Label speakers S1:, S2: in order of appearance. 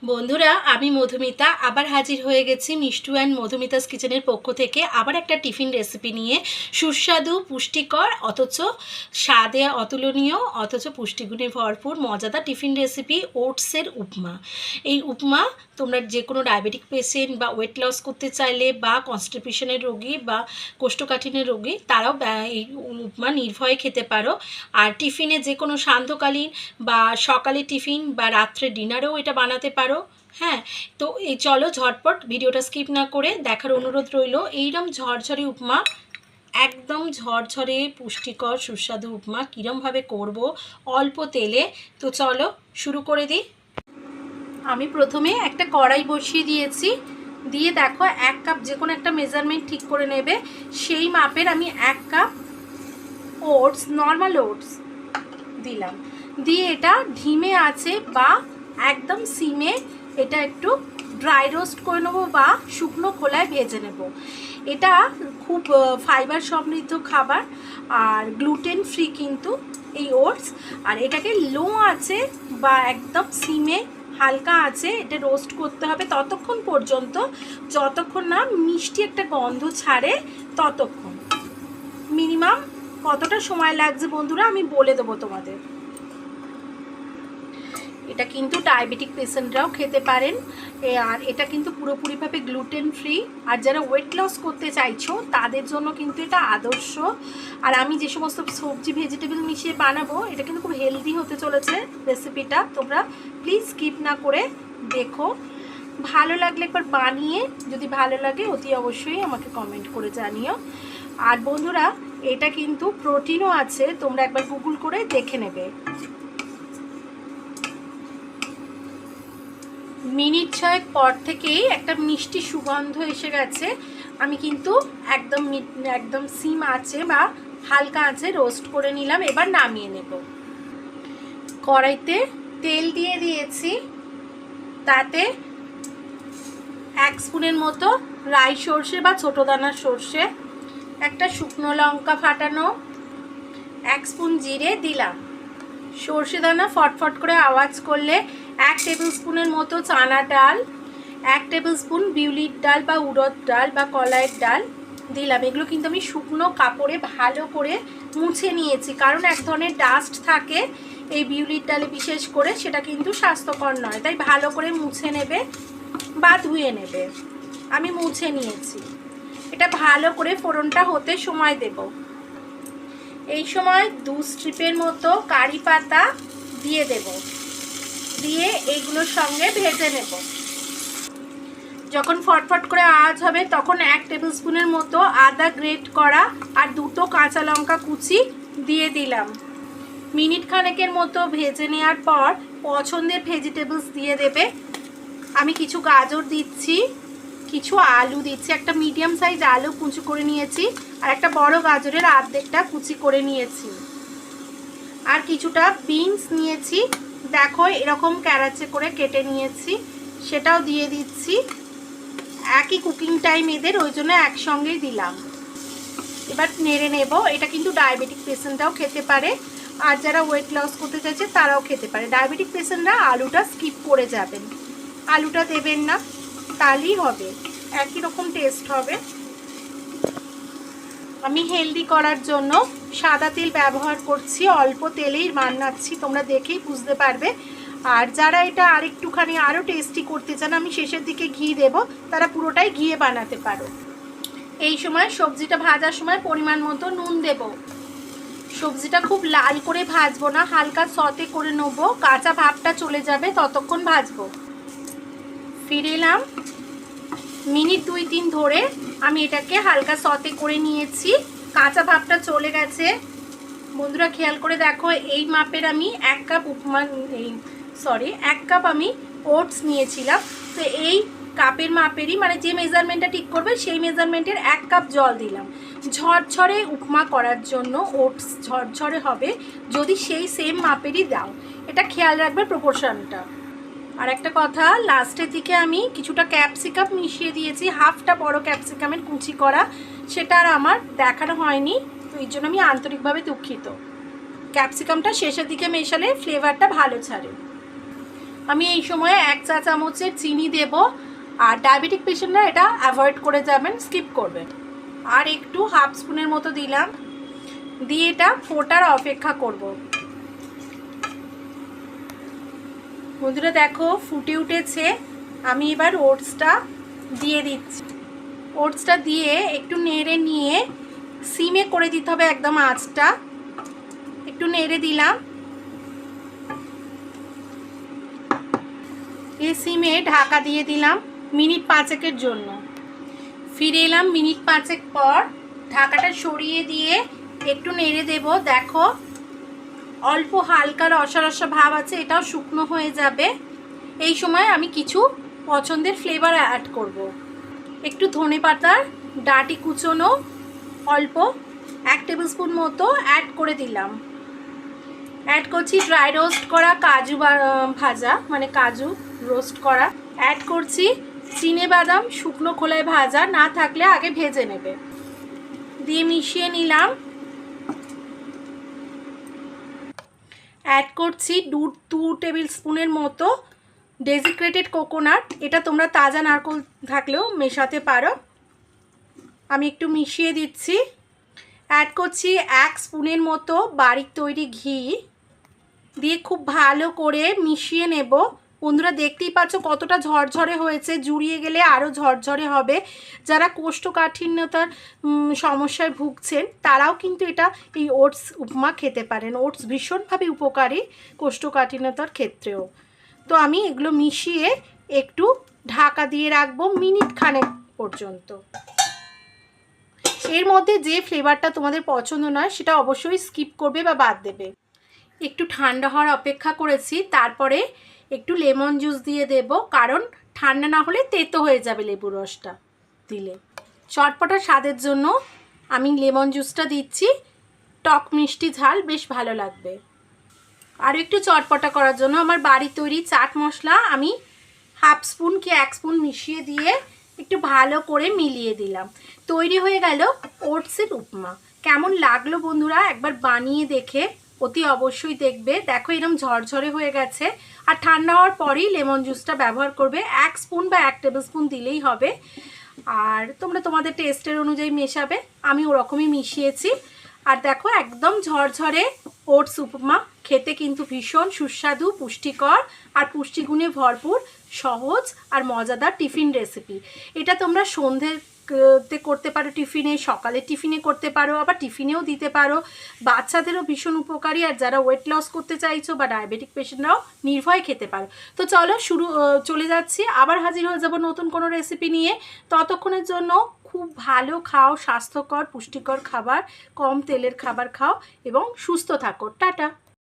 S1: বন্ধুরা, আমি মধুমিতা আবার হাজির হয়ে গেছি মিষ্টু অ্যান্ড মধুমিতাস কিচেনের পক্ষ থেকে আবার একটা টিফিন রেসিপি নিয়ে। সুস্বাদু, পুষ্টিকর, অথচ স্বাদে অতুলনীয়, অথচ পুষ্টিগুণে ভরপুর মজাদার টিফিন রেসিপি ওটসের উপমা। এই উপমা তোমরা যে কোনো ডায়াবেটিক পেশেন্ট বা ওয়েট লস করতে চাইলে বা কনস্টিপেশনের রোগী বা কোষ্ঠকাঠিন্যের রোগী তারাও এই উপমা নির্ভয়ে খেতে পারো। আর টিফিনে যে কোনো সান্ধ্যকালীন বা সকালে টিফিন বা রাত্রে ডিনারেও এটা বানাতে পারো। হ্যাঁ, তো এই চলো ঝটপট ভিডিওটা স্কিপ না করে দেখার অনুরোধ রইল। এইরকম ঝরঝরে উপমা, একদম ঝরঝরে পুষ্টিকর সুস্বাদু উপমা কীরমভাবে করব অল্প তেলে। তো চলো শুরু করে দিই। আমি প্রথমে একটা কড়াই বসিয়ে দিয়েছি, দিয়ে দেখো 1 কাপ, যে কোনো একটা মেজারমেন্ট ঠিক করে নেবে, সেই মাপের আমি 1 কাপ ওটস, নর্মাল ওটস দিলাম। দিয়ে এটা ধিমে আছে বা একদম সিমে এটা একটু ড্রাই রোস্ট করে নেবো বা শুকনো খোলায় ভেজে নেব। এটা খুব ফাইবার সমৃদ্ধ খাবার আর গ্লুটেন ফ্রি কিন্তু এই ওটস। আর এটাকে লো আছে বা একদম সিমে হালকা আছে এটা রোস্ট করতে হবে ততক্ষণ পর্যন্ত যতক্ষণ না মিষ্টি একটা গন্ধ ছাড়ে ততক্ষণ। মিনিমাম কতটা সময় লাগছে বন্ধুরা আমি বলে দেবো তোমাদের। এটা কিন্তু ডায়াবেটিক পেশেন্টরাও খেতে পারেন, আর এটা কিন্তু পুরোপুরিভাবে গ্লুটেন ফ্রি। আর যারা ওয়েট লস করতে চাইছো তাদের জন্য কিন্তু এটা আদর্শ। আর আমি যে সমস্ত সবজি ভেজিটেবল মিশিয়ে বানাবো এটা কিন্তু খুব হেলদি হতে চলেছে রেসিপিটা। তোমরা প্লিজ স্কিপ না করে দেখো। ভালো লাগলে একবার বানিয়ে, যদি ভালো লাগে অতি অবশ্যই আমাকে কমেন্ট করে জানিও। আর বন্ধুরা, এটা কিন্তু প্রোটিনও আছে, তোমরা একবার গুগল করে দেখে নেবে। মিনিট 6 পর থেকেই একটা মিষ্টি সুগন্ধ এসে গেছে। আমি কিন্তু একদম সিম আছে বা হালকা আছে রোস্ট করে নিলাম। এবার নামিয়ে নেব। কড়াইতে তেল দিয়ে দিয়েছি, তাতে 1 স্পুনের মতো রাই সর্ষে বা ছোটো দানার সর্ষে, একটা শুকনো লঙ্কা ফাটানো, 1 স্পুন জিরে দিলাম। সর্ষে দানা ফটফট করে আওয়াজ করলে 1 টেবিল স্পুনের মতো চানা ডাল, 1 টেবিল স্পুন বিউলির ডাল বা উড়দ ডাল বা কলাইয়ের ডাল দিলাম। এগুলো কিন্তু আমি শুকনো কাপড়ে ভালো করে মুছে নিয়েছি, কারণ এক ধরনের ডাস্ট থাকে এই বিউলির ডালে বিশেষ করে, সেটা কিন্তু স্বাস্থ্যকর নয়, তাই ভালো করে মুছে নেবে বা ধুয়ে নেবে। আমি মুছে নিয়েছি। এটা ভালো করে ফোড়নটা হতে সময় দেব। এই সময় 2 স্ট্রিপের মতো কারি পাতা দিয়ে দেব, দিয়ে এইগুলোর সঙ্গে ভেজে নেব। যখন ফটফট করে আওয়াজ হবে তখন 1 টেবিল স্পুনের মতো আদা গ্রেট করা আর 2টো কাঁচা লঙ্কা কুচি দিয়ে দিলাম। মিনিট খানেকের মতো ভেজে নেওয়ার পর পছন্দের ভেজিটেবলস দিয়ে দেবে। আমি কিছু গাজর দিচ্ছি, কিছু আলু দিচ্ছি, একটা মিডিয়াম সাইজ আলু কুচি করে নিয়েছি, আর একটা বড় গাজরের অর্ধেকটা কুচি করে নিয়েছি, আর কিছুটা বিনস নিয়েছি, দেখো এরকম ক্যারাচে করে কেটে নিয়েছি, সেটাও দিয়ে দিচ্ছি। একই কুকিং টাইম এদের, ওই জন্য একসঙ্গেই দিলাম। এবার নেড়ে নেব। এটা কিন্তু ডায়াবেটিক পেশেন্টরাও খেতে পারে, আর যারা ওয়েট লস করতে চাইছে তারাও খেতে পারে। ডায়াবেটিক পেশেন্টরা আলুটা স্কিপ করে যাবেন, আলুটা দেবেন না, তাহলেই হবে, একই রকম টেস্ট হবে। আমি হেলদি করার জন্য সাদা তেল ব্যবহার করছি, অল্প তেলেই বানাচ্ছি, তোমরা দেখেই বুঝতে পারবে। আর যারা এটা আরেকটুখানি আরও টেস্টি করতে চান, আমি শেষের দিকে ঘি দেব, তারা পুরোটাই ঘিয়ে বানাতে পারো। এই সময় সবজিটা ভাজার সময় পরিমাণ মতো নুন দেব। সবজিটা খুব লাল করে ভাজবো না, হালকা সতে করে নেবো, কাঁচা ভাবটা চলে যাবে ততক্ষণ ভাজবো। ফিরে এলাম। মিনিট 2-3 ধরে আমি এটাকে হালকা সতে করে নিয়েছি, কাঁচা ভাবটা চলে গেছে। বন্ধুরা খেয়াল করে দেখো, এই মাপের আমি 1 কাপ উপমা, 1 কাপ আমি ওটস নিয়েছিলাম। তো এই কাপের মাপেরই, মানে যে মেজারমেন্টটা ঠিক করবে সেই মেজারমেন্টের 1 কাপ জল দিলাম। ঝরঝরে উপমা করার জন্য ওটস ঝরঝরে হবে যদি সেই সেম মাপেরই দাও, এটা খেয়াল রাখবে প্রপোর্শনটা। আর একটা কথা, লাস্টের দিকে আমি কিছুটা ক্যাপসিকাম মিশিয়ে দিয়েছি, হাফটা বড় ক্যাপসিকামের কুচি করা, সেটা আর আমার দেখানো হয়নি, তো এই জন্য আমি আন্তরিকভাবে দুঃখিত। ক্যাপসিকামটা শেষের দিকে মেশালে ফ্লেভারটা ভালো ছাড়ে। আমি এই সময় 1 চা চামচের চিনি দেব, আর ডায়াবেটিক পেশেন্টরা এটা অ্যাভয়েড করে যাবেন, স্কিপ করবেন। আর একটু হাফ স্পুনের মতো দিলাম, দিয়ে এটা ফোটার অপেক্ষা করব। বন্ধুরা দেখো ফুটে উঠেছে, আমি এবার ওটসটা দিয়ে দিচ্ছি। ওটসটা দিয়ে একটু নেড়ে নিয়ে সিমে করে দিতে হবে একদম আঁচটা। একটু নেড়ে দিলাম, এই সিমে ঢাকা দিয়ে দিলাম মিনিট 5 জন্য। ফিরে এলাম মিনিট 5 পর, ঢাকাটা সরিয়ে দিয়ে একটু নেড়ে দেব। দেখো অল্প হালকা রসা রসা ভাব আছে, এটাও শুকনো হয়ে যাবে। এই সময় আমি কিছু পছন্দের ফ্লেভার অ্যাড করব। একটু ধনেপাতার ডাঁটি কুচোনো অল্প 1 টেবিল স্পুন মতো অ্যাড করে দিলাম। অ্যাড করছি ড্রাই রোস্ট করা কাজু ভাজা, মানে কাজু রোস্ট করা। অ্যাড করছি চিনেবাদাম শুকনো খোলায় ভাজা, না থাকলে আগে ভেজে নেবে। দিয়ে মিশিয়ে নিলাম। অ্যাড করছি 2 টেবিল স্পুনের মতো ডেজিক্রেটেড কোকোনাট, এটা তোমরা তাজা নারকেল থাকলেও মেশাতে পারো। আমি একটু মিশিয়ে দিচ্ছি। অ্যাড করছি 1 স্পুনের মতো বাড়ির তৈরি ঘি, দিয়ে খুব ভালো করে মিশিয়ে নেব। বন্ধুরা দেখতেই পাচ্ছ কতটা ঝরঝরে হয়েছে, জুড়িয়ে গেলে আরও ঝরঝরে হবে। যারা কোষ্ঠকাঠিন্যতার সমস্যায় ভুগছেন তারাও কিন্তু এটা এই ওটস উপমা খেতে পারেন। ওটস ভীষণভাবে উপকারী কোষ্ঠকাঠিন্যতার ক্ষেত্রেও। তো আমি এগুলো মিশিয়ে একটু ঢাকা দিয়ে রাখবো মিনিট খানেক পর্যন্ত। এর মধ্যে যে ফ্লেভারটা তোমাদের পছন্দ নয় সেটা অবশ্যই স্কিপ করবে বা বাদ দেবে। একটু ঠান্ডা হওয়ার অপেক্ষা করেছি, তারপরে একটু লেমন জুস দিয়ে দেব, কারণ ঠান্ডা না হলে তেতো হয়ে যাবে লেবু রসটা দিলে। চটপটা স্বাদের জন্য আমি লেমন জুসটা দিচ্ছি, টক মিষ্টি ঝাল বেশ ভালো লাগবে। আর একটু চটপটা করার জন্য আমার বাড়ি তৈরি চাট মশলা আমি হাফ স্পুন কি 1 স্পুন মিশিয়ে দিয়ে একটু ভালো করে মিলিয়ে দিলাম। তৈরি হয়ে গেল ওটসের উপমা। কেমন লাগলো বন্ধুরা একবার বানিয়ে দেখে অতি অবশ্যই দেখবে। দেখো এরকম ঝরঝরে হয়ে গেছে। আর ঠান্ডা হওয়ার পরেই লেমন জুসটা ব্যবহার করবে, 1 স্পুন বা 1 টেবিল স্পুন দিলেই হবে। আর তোমরা তোমাদের টেস্টের অনুযায়ী মেশাবে, আমি ওরকমই মিশিয়েছি। আর দেখো একদম ঝরঝরে ওটস উপমা, খেতে কিন্তু ভীষণ সুস্বাদু, পুষ্টিকর আর পুষ্টিগুণে ভরপুর, সহজ আর মজাদার টিফিন রেসিপি। এটা তোমরা সন্ধ্যেতে করতে পারো, টিফিনে, সকালে টিফিনে করতে পারো, আবার টিফিনেও দিতে পারো। বাচ্চাদেরও ভীষণ উপকারী, আর যারা ওয়েট লস করতে চাইছো বা ডায়াবেটিক পেশেন্টরাও নির্ভয়ে খেতে পারো। তো চলো চলে যাচ্ছি, আবার হাজির হয়ে যাব নতুন কোনো রেসিপি নিয়ে। ততক্ষণের জন্য খুব ভালো খাও, স্বাস্থ্যকর পুষ্টিকর খাবার, কম তেলের খাবার খাও এবং সুস্থ থাকো। টাটা।